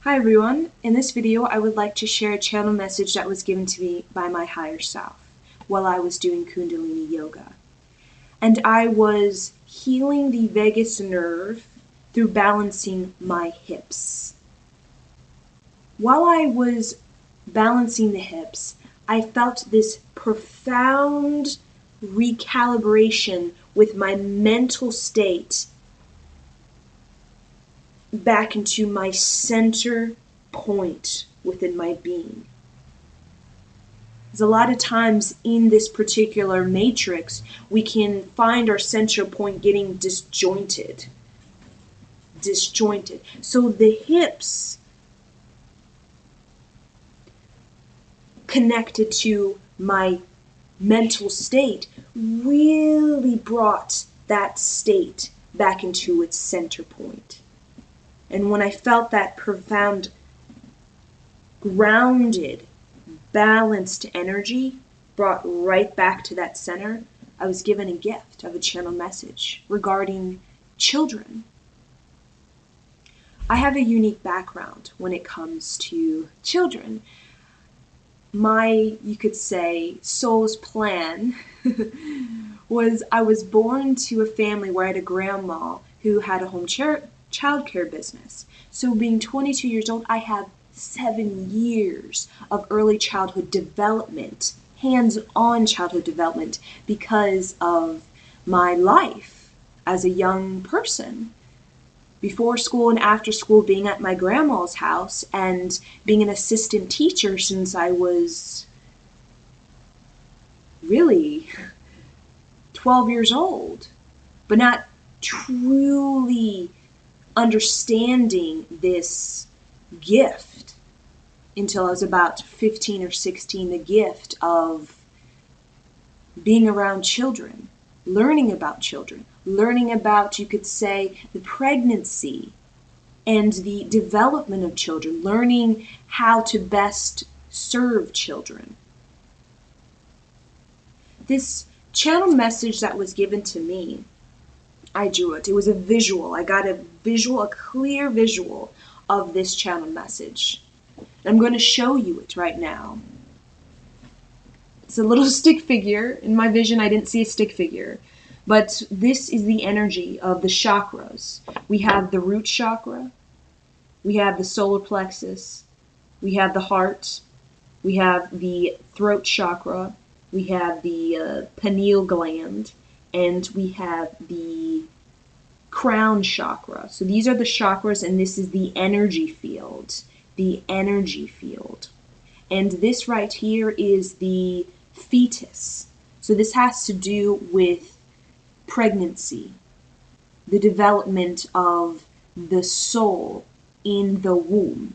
Hi everyone, in this video I would like to share a channel message that was given to me by my higher self while I was doing Kundalini Yoga. And I was healing the vagus nerve through balancing my hips. While I was balancing the hips, I felt this profound recalibration with my mental state back into my center point within my being. Because a lot of times in this particular matrix, we can find our center point getting disjointed. So the hips connected to my mental state really brought that state back into its center point. And when I felt that profound, grounded, balanced energy brought right back to that center, I was given a gift of a channel message regarding children. I have a unique background when it comes to children. My, you could say, soul's plan was I was born to a family where I had a grandma who had a home childcare business. So being 22 years old, I have 7 years of early childhood development, hands-on childhood development, because of my life as a young person. Before school and after school, being at my grandma's house and being an assistant teacher since I was really 12 years old, but not truly understanding this gift until I was about 15 or 16, the gift of being around children, learning about children, learning about, you could say, the pregnancy and the development of children, learning how to best serve children. This channel message that was given to me, I drew it. It was a visual. I got a visual, a clear visual of this channel message. I'm going to show you it right now. It's a little stick figure. In my vision, I didn't see a stick figure. But this is the energy of the chakras. We have the root chakra. We have the solar plexus. We have the heart. We have the throat chakra. We have the pineal gland. And we have the crown chakra. So these are the chakras, and this is the energy field. The energy field. And this right here is the fetus. So this has to do with pregnancy, the development of the soul in the womb.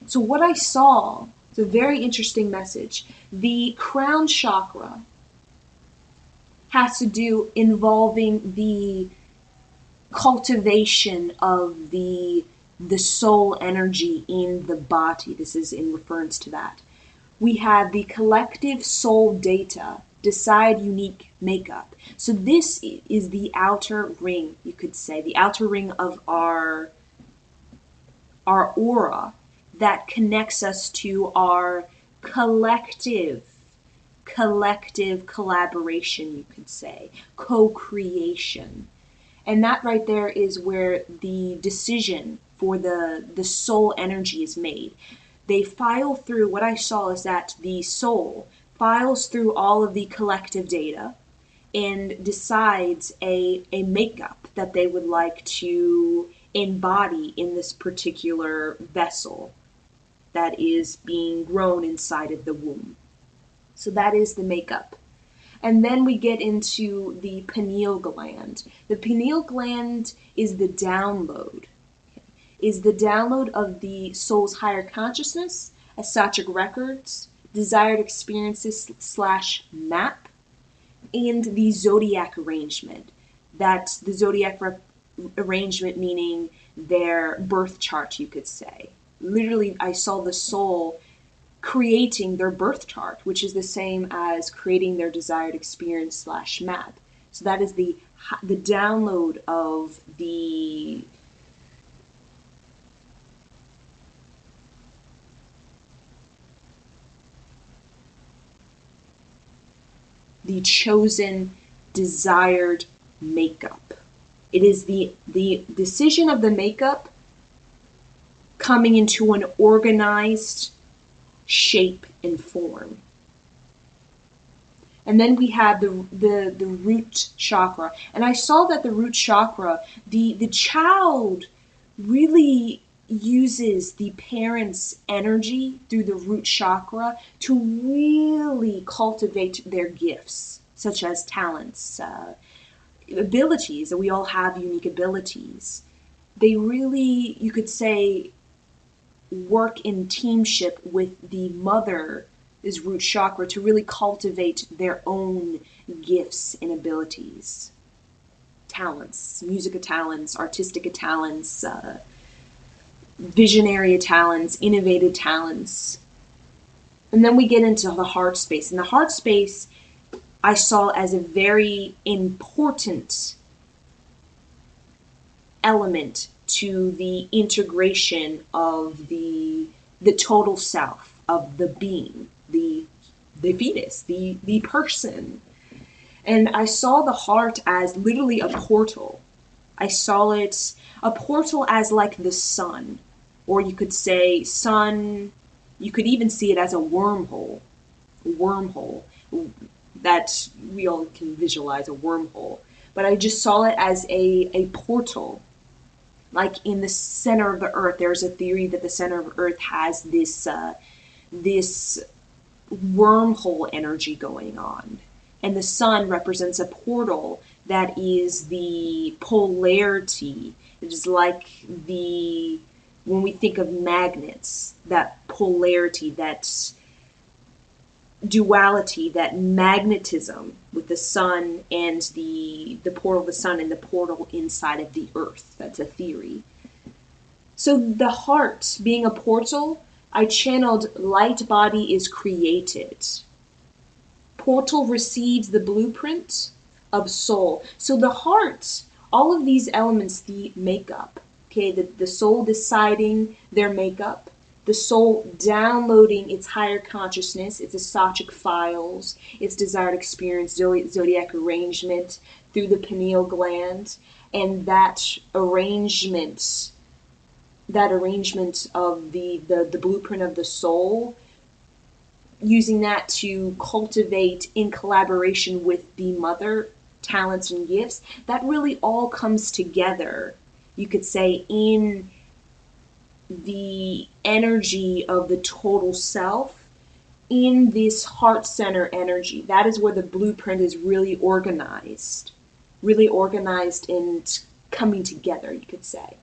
So what I saw, it's a very interesting message. The crown chakra has to do involving the cultivation of the soul energy in the body. This is in reference to that. We have the collective soul data, decide unique makeup. So this is the outer ring, you could say, the outer ring of our aura that connects us to our collective collaboration, you could say, co-creation. And that right there is where the decision for the soul energy is made. They file through, what I saw is that the soul files through all of the collective data and decides a makeup that they would like to embody in this particular vessel that is being grown inside of the womb. So that is the makeup. And then we get into the pineal gland. The pineal gland is the download. Is the download of the soul's higher consciousness, Akashic records, desired experiences / map, and the zodiac arrangement. That's the zodiac arrangement meaning their birth chart, you could say. Literally, I saw the soul creating their birth chart, which is the same as creating their desired experience / map. So that is the download of the the chosen, desired makeup. It is the decision of the makeup coming into an organized shape and form. And then we have the root chakra. And I saw that the root chakra, the child really uses the parent's energy through the root chakra to really cultivate their gifts, such as talents, abilities, and we all have unique abilities. They really, you could say, work in teamship with the mother's root chakra to really cultivate their own gifts and abilities, talents, music talents, artistic talents, visionary talents, innovative talents. And then we get into the heart space. And the heart space I saw as a very important element to the integration of the total self, of the being, the fetus, the person. And I saw the heart as literally a portal. I saw it a portal as like the sun, or you could say sun, you could even see it as a wormhole that we all can visualize, a wormhole. But I just saw it as a portal. Like in the center of the earth, there's a theory that the center of earth has this wormhole energy going on. And the sun represents a portal that is the polarity. It is like when we think of magnets, that polarity, that duality, that magnetism with the sun and the portal of the sun and the portal inside of the earth. That's a theory. So the heart being a portal, I channeled light body is created. Portal receives the blueprint of soul. So the heart, all of these elements, the makeup, okay, the soul deciding their makeup, the soul downloading its higher consciousness, its Akashic files, its desired experience, zodiac arrangement through the pineal gland, and that arrangement of the blueprint of the soul, using that to cultivate in collaboration with the mother talents and gifts, that really all comes together, you could say, in the energy of the total self, in this heart center energy. That is where the blueprint is really organized and coming together, you could say.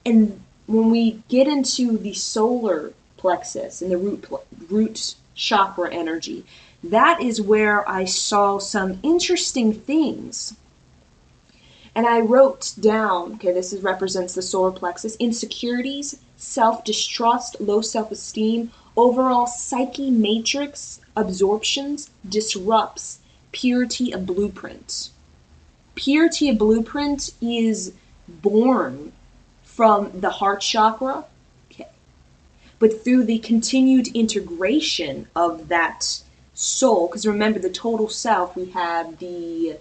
And when we get into the solar plexus and the root chakra energy, that is where I saw some interesting things. And I wrote down, okay, this represents the solar plexus: insecurities, self-distrust, low self-esteem, overall psyche matrix, absorptions, disrupts, purity of blueprint. Purity of blueprint is born from the heart chakra, okay, but through the continued integration of that soul, because remember, the total self, we have the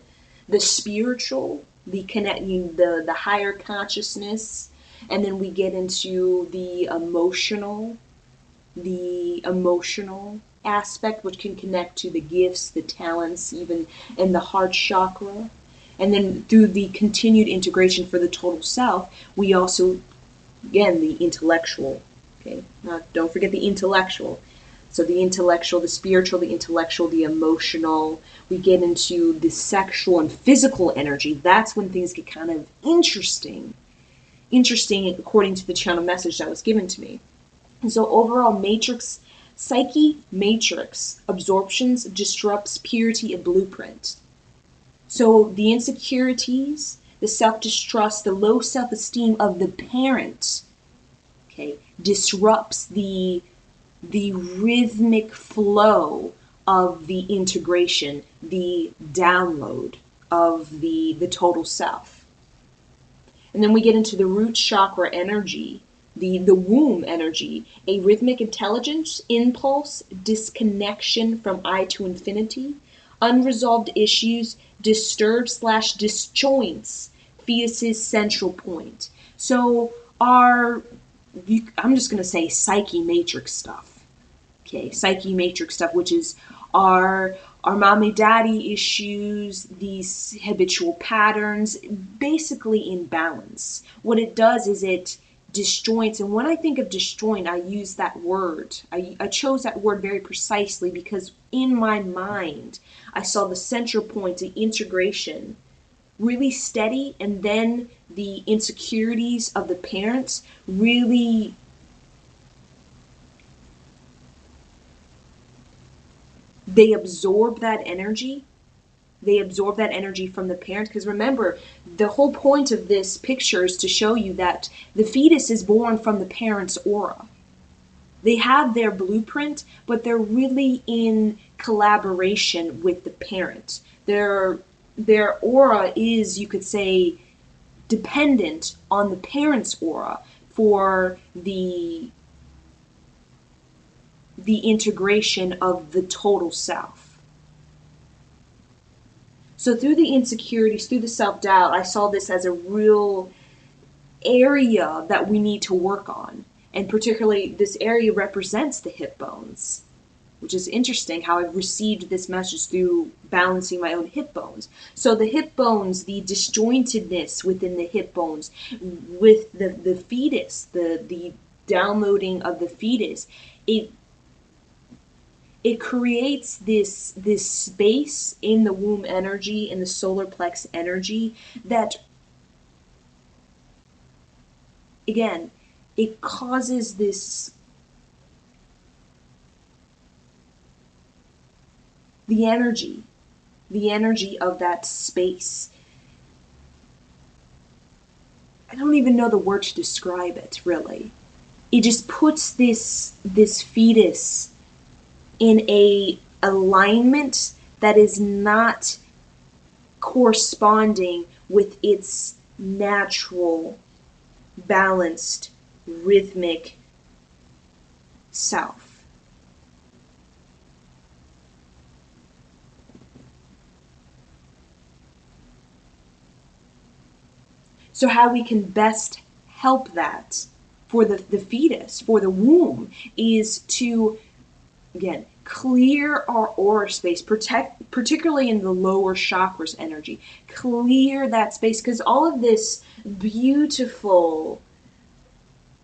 spiritual, the connecting, the higher consciousness, and then we get into the emotional aspect, which can connect to the gifts, the talents, even in the heart chakra. And then through the continued integration for the total self, we also, again, the intellectual, okay, now don't forget the intellectual. So the intellectual, the spiritual, the intellectual, the emotional, we get into the sexual and physical energy. That's when things get kind of interesting according to the channel message that was given to me. And so overall matrix, psyche matrix, absorptions, disrupts, purity, and blueprint. So the insecurities, the self-distrust, the low self-esteem of the parent, okay, disrupts the rhythmic flow of the integration, the download of the total self. And then we get into the root chakra energy. the womb energy, a rhythmic intelligence, impulse, disconnection from I to infinity, unresolved issues, disturb/disjoints fetus's central point. So our, I'm just going to say psyche matrix stuff. Okay, psyche matrix stuff, which is our mommy daddy issues, these habitual patterns, basically in balance. What it does is it disjoints, and when I think of disjoint, I use that word. I chose that word very precisely because in my mind, I saw the central point, the integration, really steady, and then the insecurities of the parents really, they absorb that energy. They absorb that energy from the parent, because remember, the whole point of this picture is to show you that the fetus is born from the parent's aura. They have their blueprint, but they're really in collaboration with the parent. Their aura is, you could say, dependent on the parent's aura for the integration of the total self. So through the insecurities, through the self-doubt, I saw this as a real area that we need to work on. And particularly, this area represents the hip bones, which is interesting how I've received this message through balancing my own hip bones. So the hip bones, the disjointedness within the hip bones, with the fetus, the downloading of the fetus, it creates this space in the womb energy, in the solar plex energy, that, again, it causes this, the energy of that space. I don't even know the word to describe it, really. It just puts this fetus in a alignment that is not corresponding with its natural, balanced, rhythmic self. So how we can best help that for the fetus, for the womb, is to, again, clear our aura space, particularly in the lower chakras energy. Clear that space, because all of this beautiful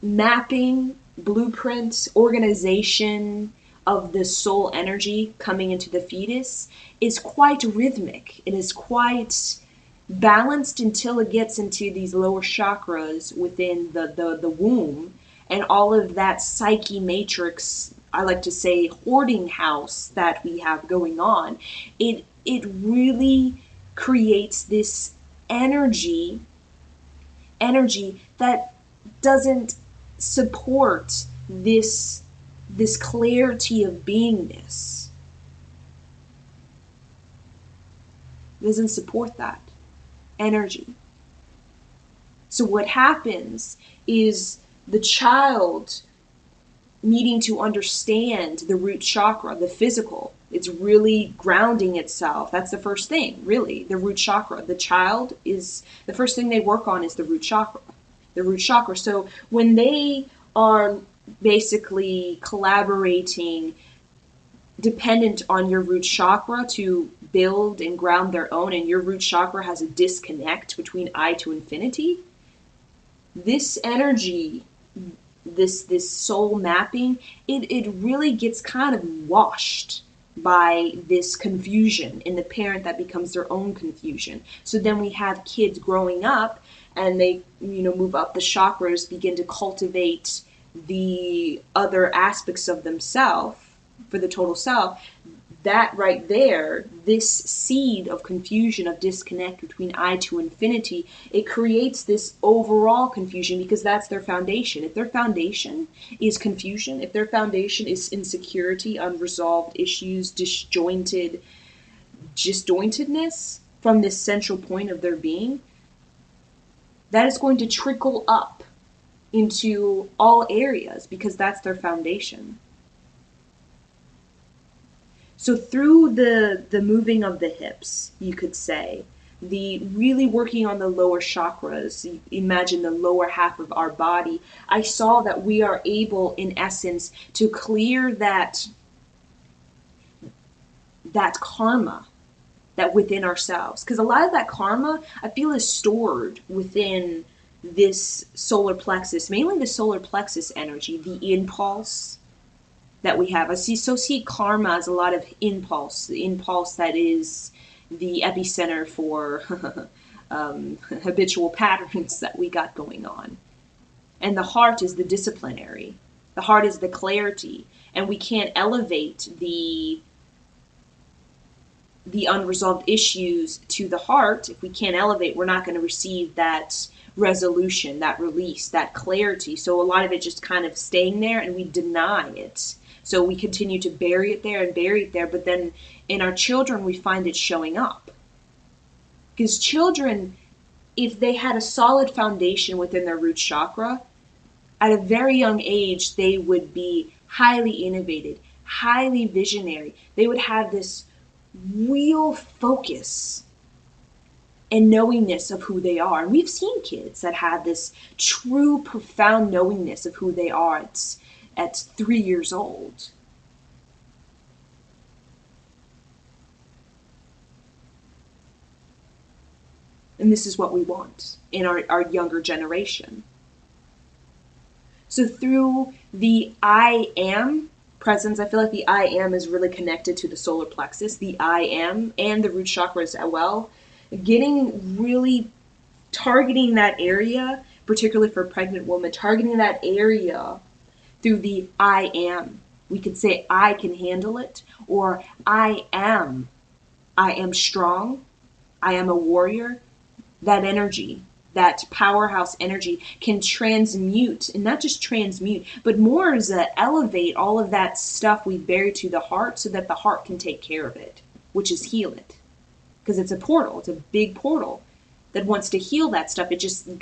mapping, blueprints, organization of the soul energy coming into the fetus is quite rhythmic. It is quite balanced until it gets into these lower chakras within the womb, and all of that psyche matrix, I like to say hoarding house that we have going on, it really creates this energy that doesn't support this clarity of beingness. It doesn't support that energy. So what happens is the child needing to understand the root chakra, the physical. It's really grounding itself. That's the first thing, really, the root chakra. The child is, the first thing they work on is the root chakra. The root chakra. So when they are basically collaborating, dependent on your root chakra to build and ground their own, and your root chakra has a disconnect between I to infinity, this energy, this soul mapping, it really gets kind of washed by this confusion in the parent that becomes their own confusion. So then we have kids growing up, and they, move up the chakras, begin to cultivate the other aspects of themselves for the total self. That right there, this seed of confusion, of disconnect between I to infinity, it creates this overall confusion, because that's their foundation. If their foundation is confusion, if their foundation is insecurity, unresolved issues, disjointedness from this central point of their being, that is going to trickle up into all areas because that's their foundation. So through the moving of the hips, you could say, the really working on the lower chakras, imagine the lower half of our body, I saw that we are able, in essence, to clear that karma that within ourselves. Because a lot of that karma, I feel, is stored within this solar plexus, mainly the solar plexus energy, the impulse that we have. I see karma as a lot of impulse, the impulse that is the epicenter for habitual patterns that we got going on. And the heart is the disciplinary. The heart is the clarity. And we can't elevate the unresolved issues to the heart. If we can't elevate, we're not going to receive that resolution, that release, that clarity. So a lot of it just kind of staying there, and we deny it. So we continue to bury it there and bury it there, but then in our children, we find it showing up. Because children, if they had a solid foundation within their root chakra, at a very young age, they would be highly innovative, highly visionary. They would have this real focus and knowingness of who they are. And we've seen kids that have this true, profound knowingness of who they are at 3 years old. And this is what we want in our younger generation. So through the I am presence, I feel like the I am is really connected to the solar plexus, the I am, and the root chakras as well. Getting really targeting that area, particularly for a pregnant woman, targeting that area through the I am. We could say I can handle it, or I am strong, I am a warrior. That energy, that powerhouse energy can transmute, and not just transmute, but more as elevate all of that stuff we bury to the heart so that the heart can take care of it, which is heal it. Because it's a portal, it's a big portal that wants to heal that stuff. It just you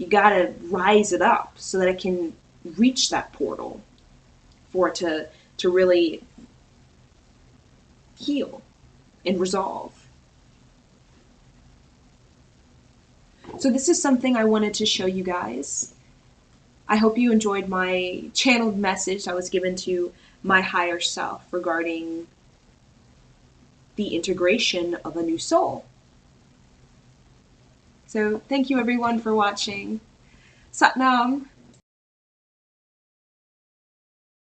gotta rise it up so that it can reach that portal for it to really heal and resolve. So this is something I wanted to show you guys. I hope you enjoyed my channeled message that was given to my higher self regarding the integration of a new soul. So thank you everyone for watching. Sat Nam.